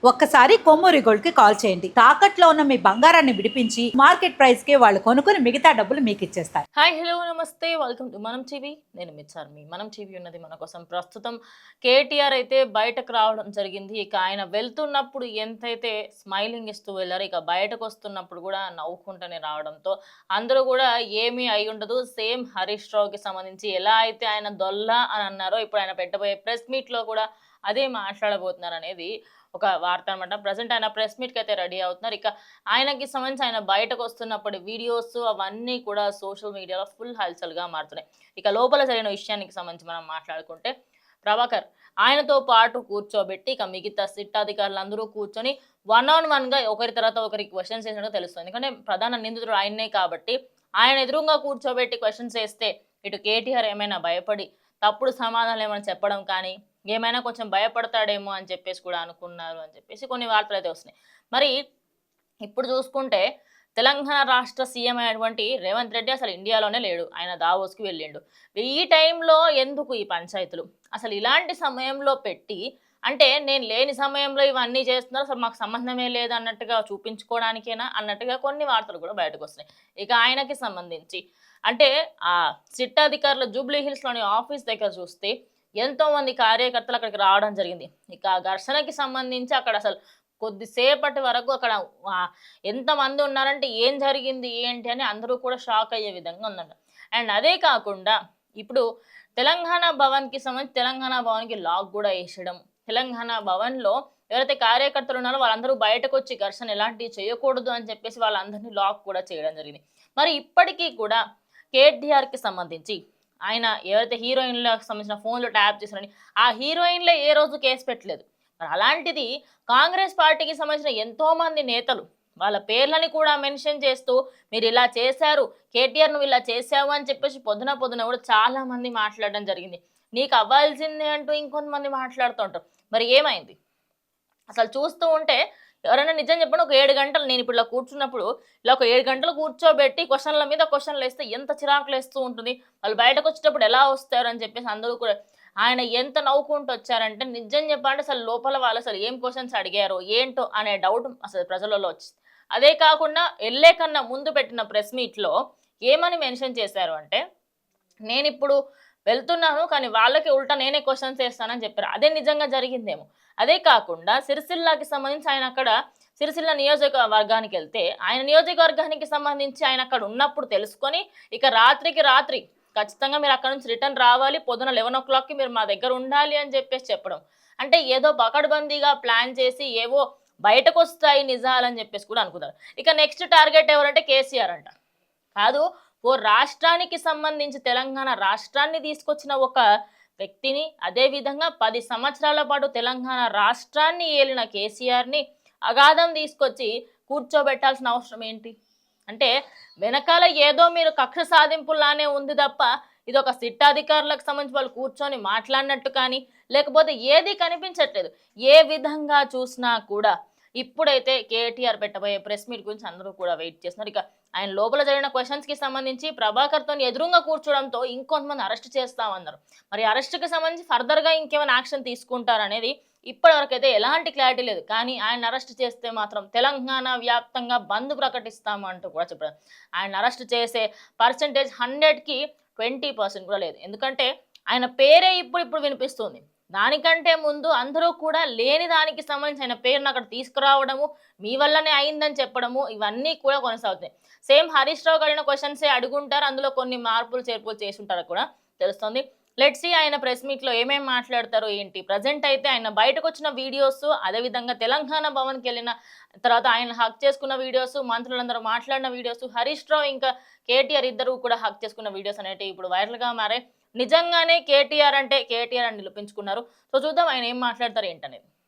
ఒక్కసారి కొమ్మూరి గోల్డ్ కి కాల్ చేయండి. తాకట్లో ఉన్న మీ బంగారాన్ని విడిపించి మార్కెట్ ప్రైస్ కి వాళ్ళు కొనుక్కుని మిగతా డబ్బులు మీకు ఇచ్చేస్తారు. హాయ్ హలో నమస్తే వెల్కమ్ టు మనం టీవీ. నేను మిచ్చార్మి. మనం టీవీ ఉన్నది మన కోసం. ప్రస్తుతం కేటీఆర్ అయితే బయటకు రావడం జరిగింది. ఇక ఆయన వెళ్తున్నప్పుడు ఎంతైతే స్మైలింగ్ ఇస్తూ వెళ్ళారు, ఇక బయటకు వస్తున్నప్పుడు కూడా నవ్వుకుంటూనే రావడంతో అందరూ కూడా ఏమీ అయి ఉండదు, సేమ్ హరీష్ రావుకి సంబంధించి ఎలా అయితే ఆయన దొల్ల అని అన్నారో ఇప్పుడు ఆయన పెట్టబోయే ప్రెస్ మీట్లో కూడా అదే మాట్లాడబోతున్నారు అనేది ఒక వార్త అనమాట. ప్రజెంట్ ఆయన ప్రెస్ మీట్కి అయితే రెడీ అవుతున్నారు. ఇక ఆయనకి సంబంధించి ఆయన బయటకు వస్తున్నప్పుడు వీడియోస్ అవన్నీ కూడా సోషల్ మీడియాలో ఫుల్ హల్చల్గా మారుతున్నాయి. ఇక లోపల జరిగిన విషయానికి సంబంధించి మనం మాట్లాడుకుంటే, ప్రభాకర్ ఆయనతో పాటు కూర్చోబెట్టి ఇక మిగతా సిట్ అధికారులందరూ కూర్చొని వన్ గా ఒకరి తర్వాత ఒకరికి క్వశ్చన్స్ వేసినట్టు తెలుస్తుంది. ఎందుకంటే ప్రధాన నిందితుడు ఆయనే కాబట్టి ఆయన ఎదురుగా కూర్చోబెట్టి క్వశ్చన్స్ వేస్తే ఇటు కేటీఆర్ ఏమైనా భయపడి తప్పుడు సమాధానాలు ఏమైనా చెప్పడం కానీ, ఏమైనా కొంచెం భయపడతాడేమో అని చెప్పేసి కూడా అనుకున్నారు అని చెప్పేసి కొన్ని వార్తలు అయితే వస్తున్నాయి. మరి ఇప్పుడు చూసుకుంటే తెలంగాణ రాష్ట్ర సీఎం అయినటువంటి రేవంత్ రెడ్డి అసలు ఇండియాలోనే లేడు, ఆయన దావోస్కి వెళ్ళిండు. ఈ టైంలో ఎందుకు ఈ పంచాయతీలు? అసలు ఇలాంటి సమయంలో పెట్టి, అంటే నేను లేని సమయంలో ఇవన్నీ చేస్తున్నారు, అసలు మాకు సంబంధమే లేదు అన్నట్టుగా చూపించుకోవడానికేనా అన్నట్టుగా కొన్ని వార్తలు కూడా బయటకు వస్తున్నాయి. ఇక ఆయనకి సంబంధించి అంటే ఆ సిట్ అధికారులు జూబ్లీ హిల్స్లోని ఆఫీస్ దగ్గర చూస్తే ఎంతో మంది కార్యకర్తలు అక్కడికి రావడం జరిగింది. ఇక ఘర్షణకి సంబంధించి అక్కడ అసలు కొద్దిసేపటి వరకు అక్కడ ఎంతమంది ఉన్నారంటే ఏం జరిగింది ఏంటి అని అందరూ కూడా షాక్ అయ్యే విధంగా ఉందంట. అండ్ అదే కాకుండా ఇప్పుడు తెలంగాణ భవన్కి సంబంధించి తెలంగాణ భవన్కి లాక్ కూడా వేసడం, తెలంగాణ భవన్లో ఎవరైతే కార్యకర్తలు ఉన్నారో వాళ్ళందరూ బయటకు వచ్చి ఘర్షణ ఎలాంటివి చేయకూడదు అని చెప్పేసి వాళ్ళందరినీ లాక్ కూడా చేయడం జరిగింది. మరి ఇప్పటికీ కూడా కేటీఆర్కి సంబంధించి ఆయన ఎవరైతే హీరోయిన్లకు సంబంధించిన ఫోన్లు ట్యాప్ చేశారని ఆ హీరోయిన్లే ఏ రోజు కేసు పెట్టలేదు. మరి అలాంటిది కాంగ్రెస్ పార్టీకి సంబంధించిన ఎంతోమంది నేతలు వాళ్ళ పేర్లని కూడా మెన్షన్ చేస్తూ మీరు ఇలా చేశారు, కేటీఆర్ నువ్వు ఇలా చేసావు అని చెప్పేసి పొద్దున కూడా చాలా మంది మాట్లాడడం జరిగింది. నీకు అవ్వాల్సిందే అంటూ ఇంకొంతమంది మాట్లాడుతూ ఉంటారు. మరి ఏమైంది అసలు? చూస్తూ ఉంటే ఎవరైనా నిజం చెప్పండి, ఒక 7 గంటలు నేను ఇప్పుడు ఇలా కూర్చున్నప్పుడు ఇలా ఒక 7 గంటలు కూర్చోబెట్టి క్వశ్చన్ల మీద క్వశ్చన్లు వేస్తే ఎంత చిరాకులు వేస్తూ ఉంటుంది. వాళ్ళు బయటకు వచ్చేటప్పుడు ఎలా వస్తారు అని చెప్పేసి అందరూ కూడా ఆయన ఎంత నవ్వుకుంటూ వచ్చారంటే, నిజం చెప్పాలంటే అసలు లోపల వాళ్ళు అసలు ఏం క్వశ్చన్స్ అడిగారో ఏంటో అనే డౌట్ అసలు ప్రజలలో వచ్చింది. అదే కాకుండా వెళ్ళే కన్నా ముందు పెట్టిన ప్రెస్ మీట్లో ఏమని మెన్షన్ చేశారు అంటే, నేను ఇప్పుడు వెళ్తున్నాను కానీ వాళ్ళకి ఉల్టా నేనే క్వశ్చన్స్ వేస్తానని చెప్పారు. అదే నిజంగా జరిగిందేమో. అదే కాకుండా సిరిసిల్లాకి సంబంధించి ఆయన అక్కడ సిరిసిల్ల నియోజకవర్గానికి వెళ్తే ఆయన నియోజకవర్గానికి సంబంధించి ఆయన అక్కడ ఉన్నప్పుడు తెలుసుకొని ఇక రాత్రికి రాత్రి ఖచ్చితంగా మీరు అక్కడ నుంచి రిటర్న్ రావాలి, పొద్దున 11 మీరు మా దగ్గర ఉండాలి అని చెప్పేసి చెప్పడం. అంటే ఏదో పకడ్బందీగా ప్లాన్ చేసి ఏవో బయటకు వస్తాయి నిజాలని చెప్పేసి కూడా అనుకున్నారు. ఇక నెక్స్ట్ టార్గెట్ ఎవరంటే కేసీఆర్ అంట. కాదు, ఓ రాష్ట్రానికి సంబంధించి తెలంగాణ రాష్ట్రాన్ని తీసుకొచ్చిన ఒక వ్యక్తిని, అదేవిధంగా 10 సంవత్సరాల పాటు తెలంగాణ రాష్ట్రాన్ని ఏలిన కేసీఆర్ని అగాధం తీసుకొచ్చి కూర్చోబెట్టాల్సిన అవసరం ఏంటి? అంటే వెనకాల ఏదో మీరు కక్ష సాధింపులానే ఉంది తప్ప ఇది ఒక సిట్ అధికారులకు సంబంధించి వాళ్ళు కూర్చొని మాట్లాడినట్టు కానీ లేకపోతే ఏది కనిపించట్లేదు. ఏ విధంగా చూసినా కూడా ఇప్పుడైతే కేటీఆర్ పెట్టబోయే ప్రెస్ మీట్ గురించి అందరూ కూడా వెయిట్ చేస్తున్నారు. ఇక ఆయన లోపల జరిగిన క్వశ్చన్స్కి సంబంధించి ప్రభాకర్తో ఎదురుగా కూర్చోవడంతో ఇంకొంతమంది అరెస్ట్ చేస్తామన్నారు. మరి అరెస్ట్కి సంబంధించి ఫర్దర్గా ఇంకేమైనా యాక్షన్ తీసుకుంటారనేది ఇప్పటివరకు అయితే ఎలాంటి క్లారిటీ లేదు. కానీ ఆయన అరెస్ట్ చేస్తే మాత్రం తెలంగాణ వ్యాప్తంగా బంద్ ప్రకటిస్తాము అంటూ కూడా చెప్పారు. ఆయన అరెస్ట్ చేసే పర్సెంటేజ్ 100కి 20% కూడా లేదు. ఎందుకంటే ఆయన పేరే ఇప్పుడు వినిపిస్తుంది. దానికంటే ముందు అందరూ కూడా లేని దానికి సంబంధించి ఆయన పేరును అక్కడ తీసుకురావడము, మీ వల్లనే అయిందని చెప్పడము, ఇవన్నీ కూడా కొనసాగుతాయి. సేమ్ హరీష్ రావు అడిగిన క్వశ్చన్సే అడుగుంటారు, అందులో కొన్ని మార్పులు చేర్పులు చేసి ఉంటారు కూడా తెలుస్తుంది. లెట్స్ సీ ఆయన ప్రెస్ మీట్లో ఏమేమి మాట్లాడతారో ఏంటి. ప్రజెంట్ అయితే ఆయన బయటకు వచ్చిన వీడియోస్, అదేవిధంగా తెలంగాణ భవన్కి వెళ్ళిన తర్వాత ఆయన హక్ చేసుకున్న వీడియోస్, మంత్రులందరూ మాట్లాడిన వీడియోస్, హరీష్ రావు ఇంకా కేటీఆర్ ఇద్దరు కూడా హక్ చేసుకున్న వీడియోస్ అనేవి ఇప్పుడు వైరల్గా మారాయి. నిజంగానే కేటీఆర్ అంటే కేటీఆర్ అని నిరూపించుకున్నారు. సో చూద్దాం ఆయన ఏం మాట్లాడతారు ఏంటనేది.